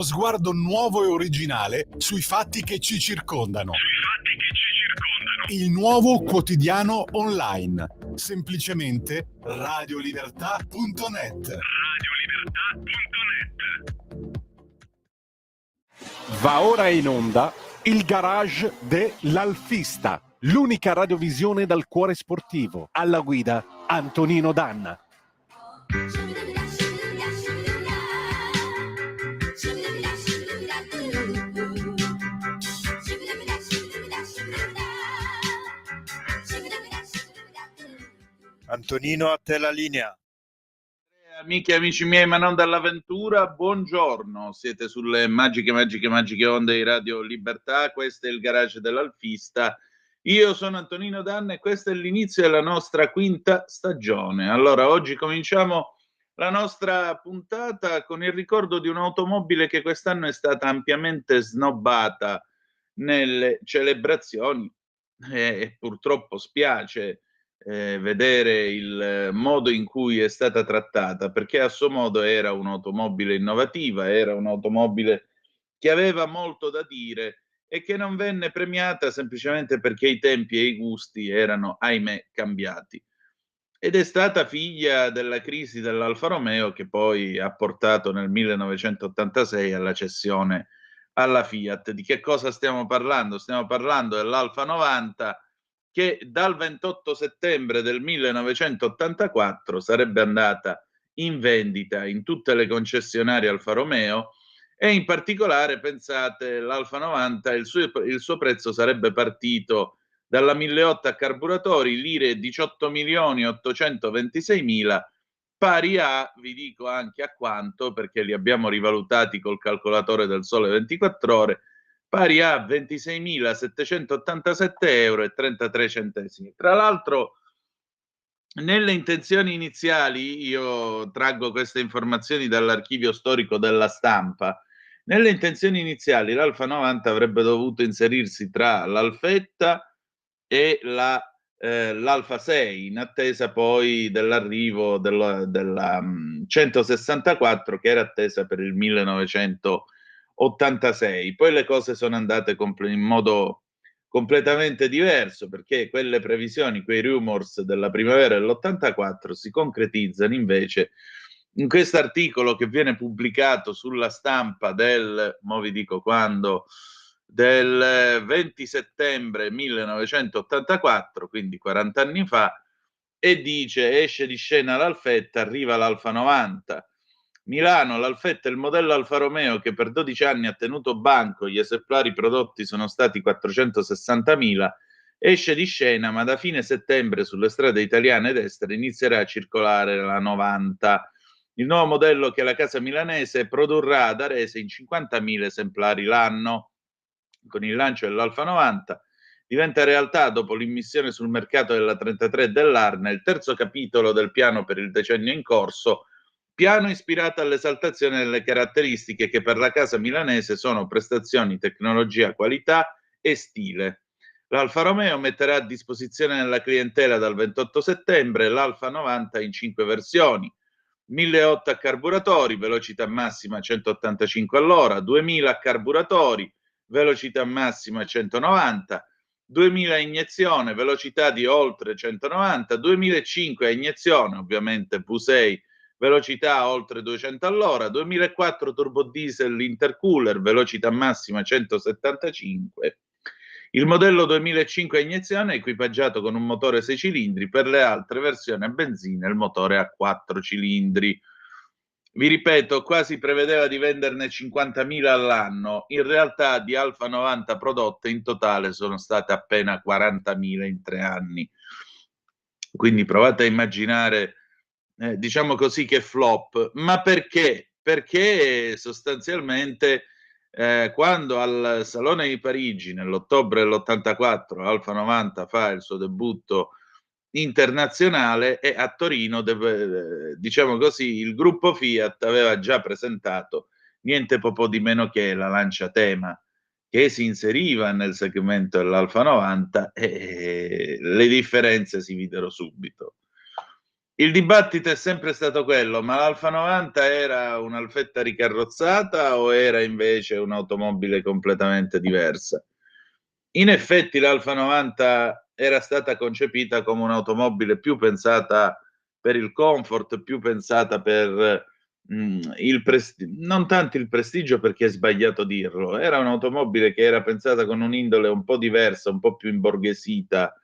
Sguardo nuovo e originale sui fatti che ci circondano. Il nuovo quotidiano online. Semplicemente radiolibertà.net. Va ora in onda il garage dell'Alfista, l'unica radiovisione dal cuore sportivo. Alla guida Antonino Danna. Antonino, a te la linea. Amiche e amici miei, ma non dall'avventura, buongiorno. Siete sulle magiche onde di Radio Libertà. Questo è il garage dell'Alfista. Io sono Antonino Danna e questo è l'inizio della nostra quinta stagione. Allora, oggi cominciamo la nostra puntata con il ricordo di un'automobile che quest'anno è stata ampiamente snobbata nelle celebrazioni e purtroppo spiace vedere il modo in cui è stata trattata, perché a suo modo era un'automobile innovativa, era un'automobile che aveva molto da dire e che non venne premiata semplicemente perché i tempi e i gusti erano, ahimè, cambiati. Ed è stata figlia della crisi dell'Alfa Romeo che poi ha portato nel 1986 alla cessione alla Fiat. Di che cosa stiamo parlando? Stiamo parlando dell'Alfa 90 che dal 28 settembre del 1984 sarebbe andata in vendita in tutte le concessionarie Alfa Romeo e in particolare, pensate, l'Alfa 90, il suo prezzo sarebbe partito dalla 1.800 a carburatori, lire 18.826.000, pari a, vi dico anche a quanto, perché li abbiamo rivalutati col calcolatore del Sole 24 Ore, pari a 26.787 euro e 33 centesimi. Tra l'altro, nelle intenzioni iniziali, io traggo queste informazioni dall'archivio storico della Stampa, nelle intenzioni iniziali l'Alfa 90 avrebbe dovuto inserirsi tra l'Alfetta e l'Alfa 6, in attesa poi dell'arrivo della 164 che era attesa per il 1986. Poi le cose sono andate in modo completamente diverso, perché quelle previsioni, quei rumors della primavera dell'84 si concretizzano invece in questo articolo che viene pubblicato sulla Stampa mo vi dico quando, del 20 settembre 1984, quindi 40 anni fa, e dice: esce di scena l'Alfetta, arriva l'Alfa 90. Milano, l'Alfetta è il modello Alfa Romeo che per 12 anni ha tenuto banco, gli esemplari prodotti sono stati 460.000, esce di scena, ma da fine settembre sulle strade italiane ed estere inizierà a circolare la 90. Il nuovo modello che la casa milanese produrrà ad Arese in 50.000 esemplari l'anno. Con il lancio dell'Alfa 90 diventa realtà, dopo l'immissione sul mercato della 33 e dell'Arna, il terzo capitolo del piano per il decennio in corso, piano ispirato all'esaltazione delle caratteristiche che per la casa milanese sono prestazioni, tecnologia, qualità e stile. L'Alfa Romeo metterà a disposizione della clientela dal 28 settembre l'Alfa 90 in 5 versioni: 1.800 a carburatori, velocità massima 185 all'ora, 2.000 a carburatori, velocità massima 190, 2.000 a iniezione, velocità di oltre 190, 2.500 a iniezione, ovviamente V6, velocità oltre 200 all'ora, 2004 turbo diesel intercooler, velocità massima 175. Il modello 2005 a iniezione è equipaggiato con un motore 6 cilindri, per le altre versioni a benzina il motore a 4 cilindri. Vi ripeto, qua si prevedeva di venderne 50.000 all'anno, in realtà di Alfa 90 prodotte in totale sono state appena 40.000 in 3 anni. Quindi provate a immaginare, diciamo così, che flop. Ma perché? Perché sostanzialmente quando al Salone di Parigi nell'ottobre dell'84 Alfa 90 fa il suo debutto internazionale e a Torino, diciamo così, il gruppo Fiat aveva già presentato niente po' di meno che la Lancia Tema, che si inseriva nel segmento dell'Alfa 90 e le differenze si videro subito. Il dibattito è sempre stato quello, ma l'Alfa 90 era un'Alfetta ricarrozzata o era invece un'automobile completamente diversa? In effetti l'Alfa 90 era stata concepita come un'automobile più pensata per il comfort, più pensata per non tanto il prestigio, perché è sbagliato dirlo, era un'automobile che era pensata con un'indole un po' diversa, un po' più imborghesita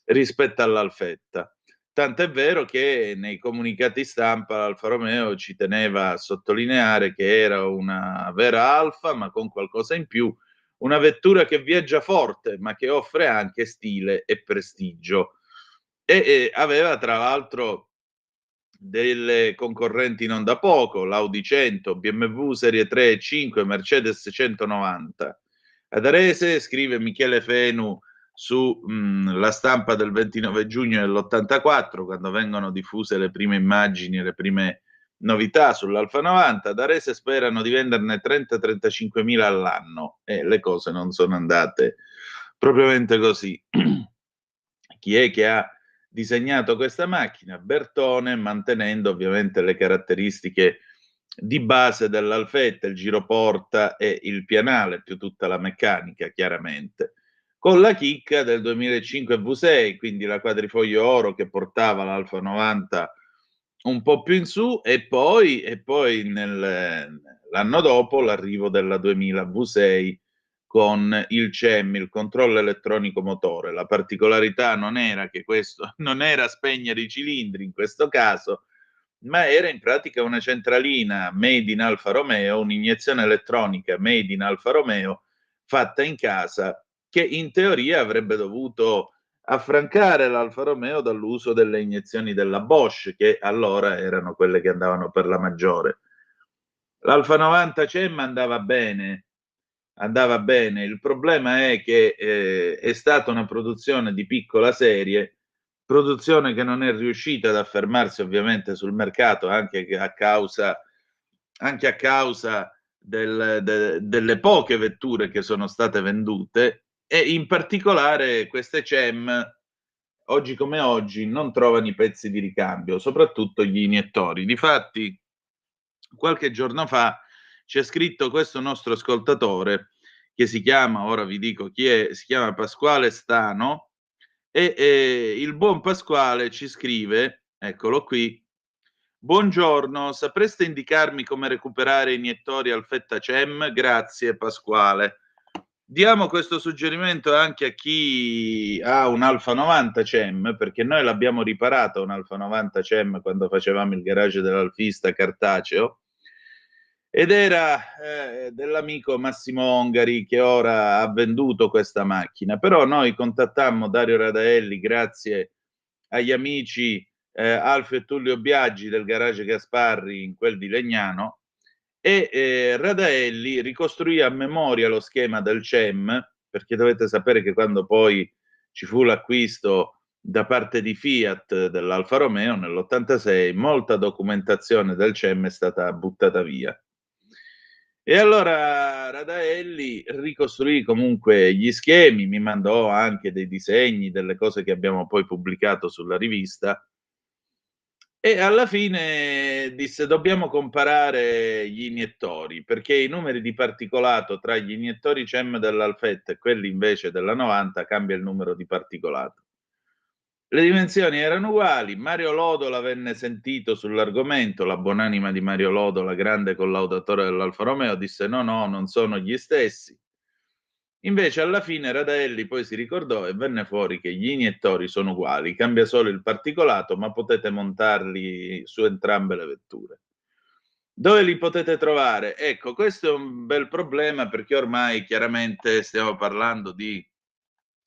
rispetto all'Alfetta. Tant'è vero che nei comunicati stampa l'Alfa Romeo ci teneva a sottolineare che era una vera Alfa, ma con qualcosa in più, una vettura che viaggia forte, ma che offre anche stile e prestigio. E aveva tra l'altro delle concorrenti non da poco, l'Audi 100, BMW Serie 3 e 5, Mercedes 190. Ad Arese, scrive Michele Fenu su La Stampa del 29 giugno dell'84, quando vengono diffuse le prime immagini e le prime novità sull'Alfa 90, ad Arese sperano di venderne 30-35 mila all'anno e le cose non sono andate propriamente così. Chi è che ha disegnato questa macchina? Bertone, mantenendo ovviamente le caratteristiche di base dell'Alfetta, il giroporta e il pianale, più tutta la meccanica, chiaramente, con la chicca del 2005 V6, quindi la quadrifoglio oro che portava l'Alfa 90 un po' più in su, e poi l'anno dopo l'arrivo della 2000 V6 con il CEM, il controllo elettronico motore. La particolarità non era che questo non era spegnere i cilindri in questo caso, ma era in pratica una centralina made in Alfa Romeo, un'iniezione elettronica made in Alfa Romeo fatta in casa, che in teoria avrebbe dovuto affrancare l'Alfa Romeo dall'uso delle iniezioni della Bosch, che allora erano quelle che andavano per la maggiore. L'Alfa 90 CEM andava bene, il problema è che è stata una produzione di piccola serie, produzione che non è riuscita ad affermarsi ovviamente sul mercato anche a causa delle poche vetture che sono state vendute, e in particolare queste CEM oggi come oggi non trovano i pezzi di ricambio, soprattutto gli iniettori. Difatti qualche giorno fa c'è scritto questo nostro ascoltatore che si chiama, ora vi dico chi è, si chiama Pasquale Stano, e il buon Pasquale ci scrive, eccolo qui: buongiorno, sapreste indicarmi come recuperare iniettori Alfetta CEM? Grazie Pasquale. Diamo questo suggerimento anche a chi ha un Alfa 90 CEM, perché noi l'abbiamo riparata un Alfa 90 CEM quando facevamo il garage dell'Alfista cartaceo, ed era dell'amico Massimo Ongari, che ora ha venduto questa macchina. Però noi contattammo Dario Radaelli grazie agli amici Alfio e Tullio Biaggi del garage Gasparri in quel di Legnano, e Radaelli ricostruì a memoria lo schema del CEM, perché dovete sapere che quando poi ci fu l'acquisto da parte di Fiat dell'Alfa Romeo nell'86, molta documentazione del CEM è stata buttata via. E allora Radaelli ricostruì comunque gli schemi, mi mandò anche dei disegni, delle cose che abbiamo poi pubblicato sulla rivista, e alla fine disse: dobbiamo comparare gli iniettori, perché i numeri di particolato tra gli iniettori CEM dell'Alfetta e quelli invece della 90 cambia il numero di particolato. Le dimensioni erano uguali. Mario Lodola venne sentito sull'argomento, la buonanima di Mario Lodola, grande collaudatore dell'Alfa Romeo, disse no, non sono gli stessi. Invece alla fine Radaelli poi si ricordò e venne fuori che gli iniettori sono uguali, cambia solo il particolato, ma potete montarli su entrambe le vetture. Dove li potete trovare? Ecco, questo è un bel problema, perché ormai chiaramente stiamo parlando di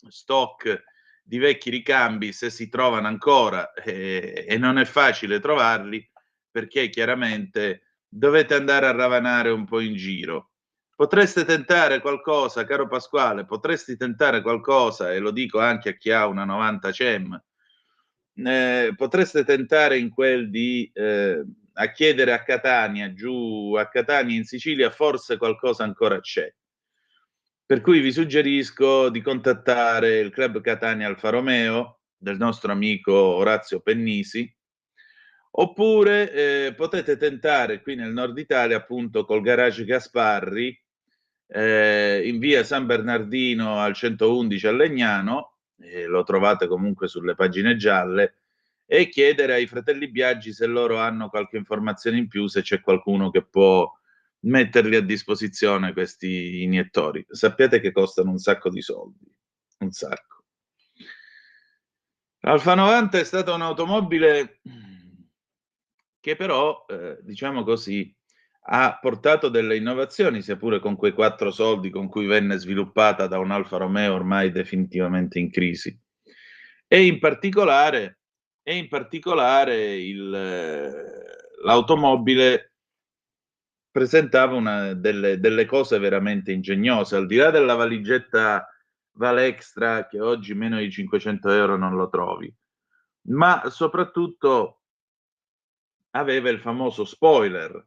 stock di vecchi ricambi, se si trovano ancora, e non è facile trovarli, perché chiaramente dovete andare a ravanare un po' in giro. Potreste tentare qualcosa, caro Pasquale, potresti tentare qualcosa, e lo dico anche a chi ha una 90 CEM, potreste tentare in quel di a chiedere a Catania, giù a Catania in Sicilia, forse qualcosa ancora c'è. Per cui vi suggerisco di contattare il Club Catania Alfa Romeo del nostro amico Orazio Pennisi, Oppure potete tentare qui nel nord Italia, appunto, col garage Gasparri, in via San Bernardino al 111 a Legnano, lo trovate comunque sulle pagine gialle, e chiedere ai fratelli Biagi se loro hanno qualche informazione in più, se c'è qualcuno che può metterli a disposizione questi iniettori. Sappiate che costano un sacco di soldi, un sacco. L'Alfa 90 è stata un'automobile che però, diciamo così, ha portato delle innovazioni, sia pure con quei 4 soldi con cui venne sviluppata da un Alfa Romeo ormai definitivamente in crisi. E in particolare l'automobile presentava delle cose veramente ingegnose, al di là della valigetta Valextra, che oggi meno di 500 euro non lo trovi, ma soprattutto aveva il famoso spoiler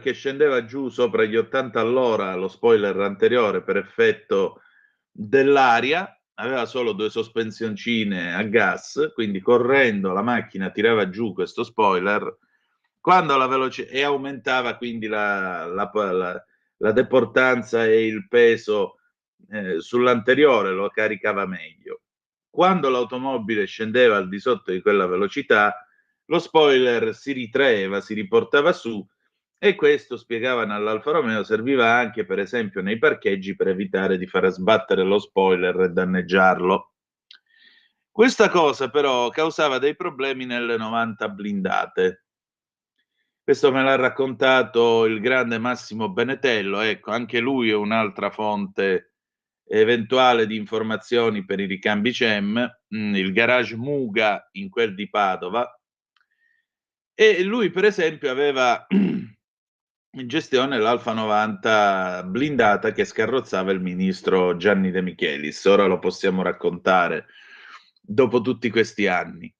che scendeva giù sopra gli 80 all'ora, lo spoiler anteriore, per effetto dell'aria, aveva solo 2 sospensioncine a gas, quindi correndo la macchina tirava giù questo spoiler, quando la e aumentava quindi la deportanza e il peso sull'anteriore, lo caricava meglio. Quando l'automobile scendeva al di sotto di quella velocità, lo spoiler si ritraeva, si riportava su, e questo, spiegavano all'Alfa Romeo, serviva anche per esempio nei parcheggi per evitare di far sbattere lo spoiler e danneggiarlo. Questa cosa però causava dei problemi nelle 90 blindate. Questo me l'ha raccontato il grande Massimo Benetello, ecco, anche lui è un'altra fonte eventuale di informazioni per i ricambi CEM, il garage Muga in quel di Padova, e lui per esempio aveva in gestione l'Alfa 90 blindata che scarrozzava il ministro Gianni De Michelis. Ora lo possiamo raccontare dopo tutti questi anni.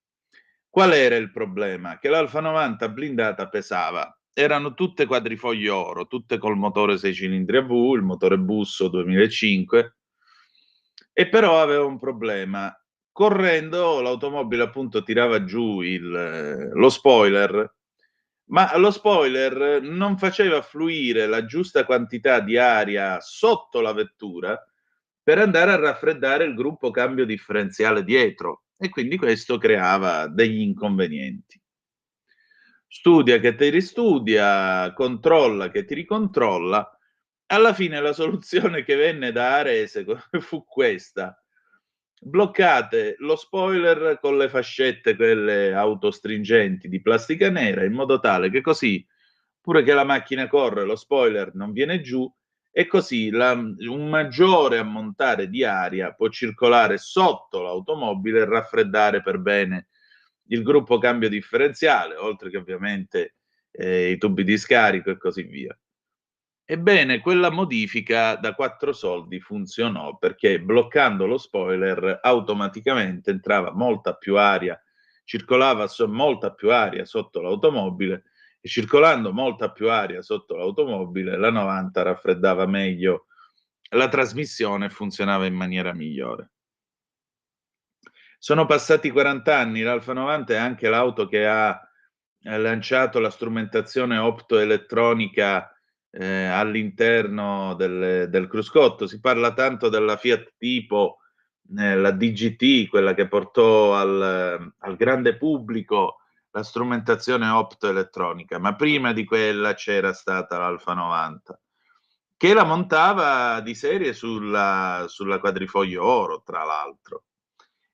Qual era il problema? Che l'Alfa 90 blindata pesava, erano tutte quadrifoglio oro, tutte col motore 6 cilindri a V, il motore Busso 2005, e però aveva un problema. Correndo l'automobile appunto tirava giù lo spoiler, ma lo spoiler non faceva fluire la giusta quantità di aria sotto la vettura per andare a raffreddare il gruppo cambio differenziale dietro, e quindi questo creava degli inconvenienti. Studia che ti ristudia, controlla che ti ricontrolla. Alla fine la soluzione che venne da Arese fu questa: bloccate lo spoiler con le fascette, quelle autostringenti di plastica nera, in modo tale che così, pure che la macchina corre, lo spoiler non viene giù, e così un maggiore ammontare di aria può circolare sotto l'automobile e raffreddare per bene il gruppo cambio differenziale, oltre che ovviamente i tubi di scarico e così via. Ebbene, quella modifica da 4 soldi funzionò, perché bloccando lo spoiler automaticamente entrava molta più aria, circolava molta più aria sotto l'automobile, e circolando molta più aria sotto l'automobile, la 90 raffreddava meglio la trasmissione e funzionava in maniera migliore. Sono passati 40 anni, l'Alfa 90 è anche l'auto che ha lanciato la strumentazione optoelettronica all'interno del cruscotto. Si parla tanto della Fiat Tipo, la DGT, quella che portò al grande pubblico la strumentazione optoelettronica, ma prima di quella c'era stata l'Alfa 90, che la montava di serie sulla quadrifoglio oro, tra l'altro.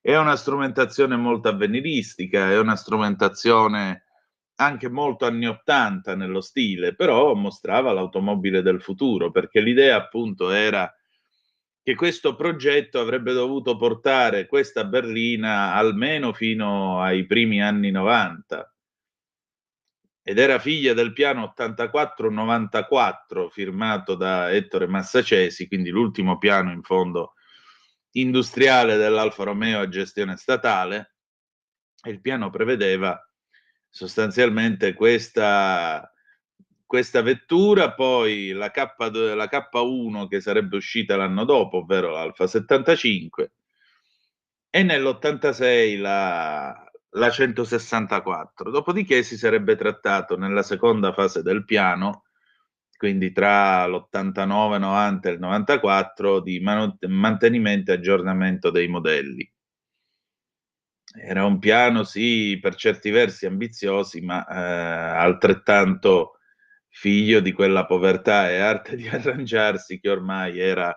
È una strumentazione molto avveniristica, è una strumentazione anche molto anni '80 nello stile, però mostrava l'automobile del futuro, perché l'idea appunto era che questo progetto avrebbe dovuto portare questa berlina almeno fino ai primi anni '90, ed era figlia del piano 84-94 firmato da Ettore Massacesi, quindi l'ultimo piano in fondo industriale dell'Alfa Romeo a gestione statale, e il piano prevedeva sostanzialmente questa vettura, poi la K1 che sarebbe uscita l'anno dopo, ovvero l'Alfa 75, e nell'86 la 164. Dopodiché si sarebbe trattato nella seconda fase del piano, quindi tra l'89, 90 e il 94, di mantenimento e aggiornamento dei modelli. Era un piano, sì, per certi versi ambiziosi, ma altrettanto figlio di quella povertà e arte di arrangiarsi che ormai era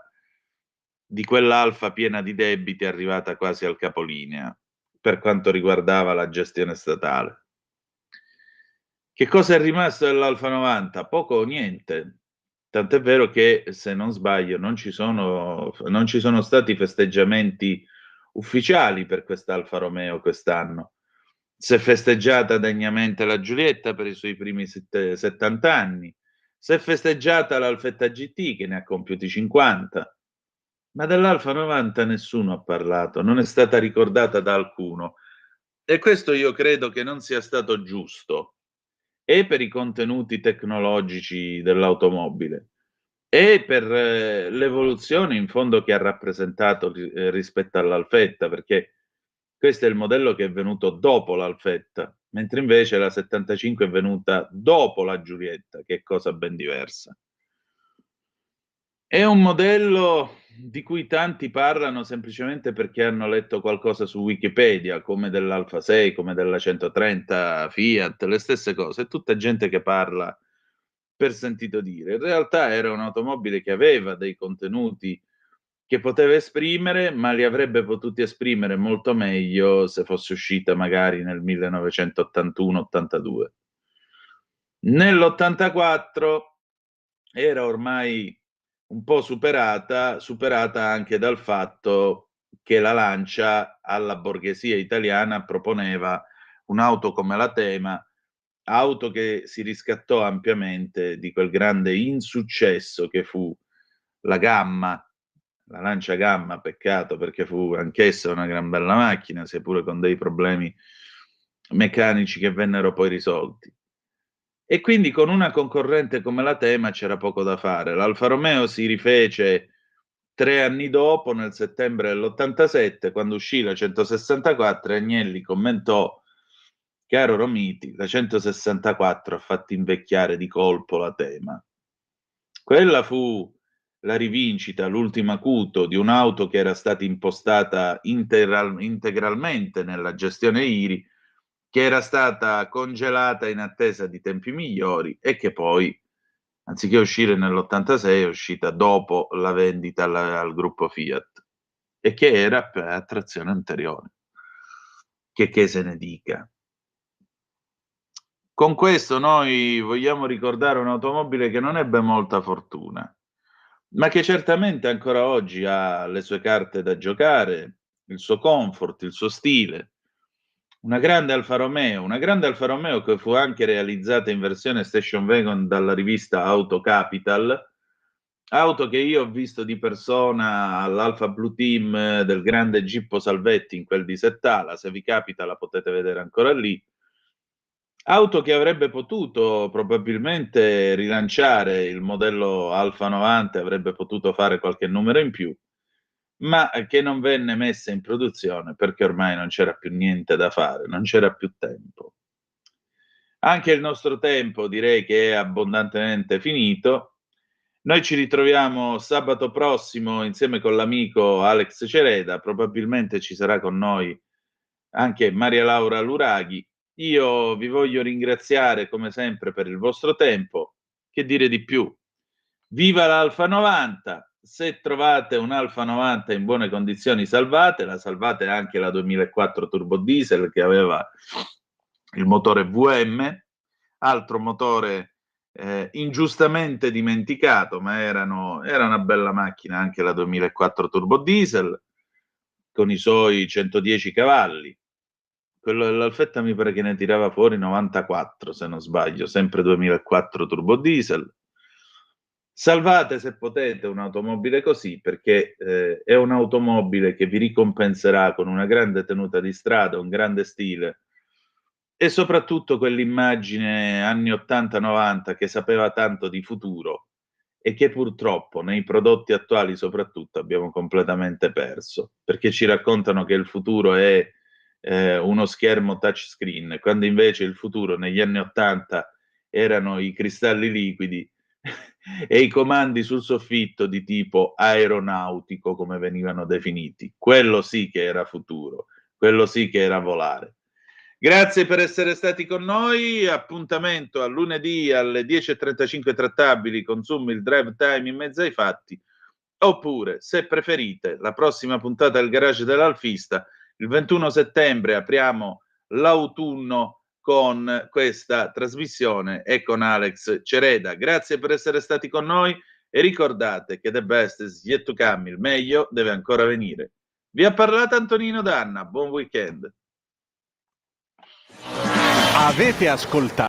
di quell'Alfa piena di debiti arrivata quasi al capolinea per quanto riguardava la gestione statale. Che cosa è rimasto dell'Alfa 90? Poco o niente. Tant'è vero che, se non sbaglio, non ci sono stati festeggiamenti ufficiali per quest'Alfa Romeo quest'anno. Si è festeggiata degnamente la Giulietta per i suoi primi 70 anni, si è festeggiata l'Alfetta GT che ne ha compiuti 50, ma dell'Alfa 90 nessuno ha parlato, non è stata ricordata da alcuno. E questo io credo che non sia stato giusto, e per i contenuti tecnologici dell'automobile, e per l'evoluzione in fondo che ha rappresentato rispetto all'Alfetta, perché questo è il modello che è venuto dopo l'Alfetta, mentre invece la 75 è venuta dopo la Giulietta, che è cosa ben diversa. È un modello di cui tanti parlano semplicemente perché hanno letto qualcosa su Wikipedia, come dell'Alfa 6, come della 130 Fiat, le stesse cose. È tutta gente che parla per sentito dire. In realtà era un'automobile che aveva dei contenuti che poteva esprimere, ma li avrebbe potuti esprimere molto meglio se fosse uscita magari nel 1981-82. Nell'84 era ormai un po' superata anche dal fatto che la Lancia alla borghesia italiana proponeva un'auto come la Thema, auto che si riscattò ampiamente di quel grande insuccesso che fu la Gamma, la Lancia Gamma, peccato perché fu anch'essa una gran bella macchina, seppure con dei problemi meccanici che vennero poi risolti. E quindi con una concorrente come la Thema c'era poco da fare. L'Alfa Romeo si rifece 3 anni dopo, nel settembre dell'87, quando uscì la 164, e Agnelli commentò: "Caro Romiti, la 164 ha fatto invecchiare di colpo la Thema". Quella fu la rivincita, l'ultimo acuto di un'auto che era stata impostata integralmente nella gestione IRI, che era stata congelata in attesa di tempi migliori e che poi, anziché uscire nell'86, è uscita dopo la vendita al gruppo Fiat, e che era a trazione anteriore. Che se ne dica. Con questo noi vogliamo ricordare un'automobile che non ebbe molta fortuna, ma che certamente ancora oggi ha le sue carte da giocare, il suo comfort, il suo stile. Una grande Alfa Romeo che fu anche realizzata in versione station wagon dalla rivista Auto Capital, auto che io ho visto di persona all'Alfa Blue Team del grande Gippo Salvetti, in quel di Settala. Se vi capita la potete vedere ancora lì. Auto che avrebbe potuto probabilmente rilanciare il modello Alfa 90, avrebbe potuto fare qualche numero in più, ma che non venne messa in produzione perché ormai non c'era più niente da fare, non c'era più tempo. Anche il nostro tempo direi che è abbondantemente finito. Noi ci ritroviamo sabato prossimo insieme con l'amico Alex Cereda, probabilmente ci sarà con noi anche Maria Laura Luraghi. Io vi voglio ringraziare come sempre per il vostro tempo. Che dire di più? Viva l'Alfa 90! Se trovate un'Alfa 90 in buone condizioni salvatela, salvate anche la 2004 turbo diesel che aveva il motore VM, altro motore ingiustamente dimenticato, ma era una bella macchina anche la 2004 turbo diesel con i suoi 110 cavalli. Quello dell'Alfetta mi pare che ne tirava fuori 94, se non sbaglio, sempre 2004 turbo diesel. Salvate se potete un'automobile così, perché è un'automobile che vi ricompenserà con una grande tenuta di strada, un grande stile e soprattutto quell'immagine anni 80-90 che sapeva tanto di futuro e che purtroppo nei prodotti attuali soprattutto abbiamo completamente perso, perché ci raccontano che il futuro è uno schermo touchscreen, quando invece il futuro negli anni '80 erano i cristalli liquidi e i comandi sul soffitto di tipo aeronautico, come venivano definiti. Quello sì che era futuro, quello sì che era volare. Grazie per essere stati con noi, appuntamento a lunedì alle 10:35 trattabili con Zoom, il drive time in mezzo ai fatti, oppure, se preferite, la prossima puntata del Garage dell'Alfista, il 21 settembre apriamo l'autunno con questa trasmissione e con Alex Cereda. Grazie per essere stati con noi e ricordate che the best is yet to come, il meglio deve ancora venire. Vi ha parlato Antonino Danna, buon weekend. Avete ascoltato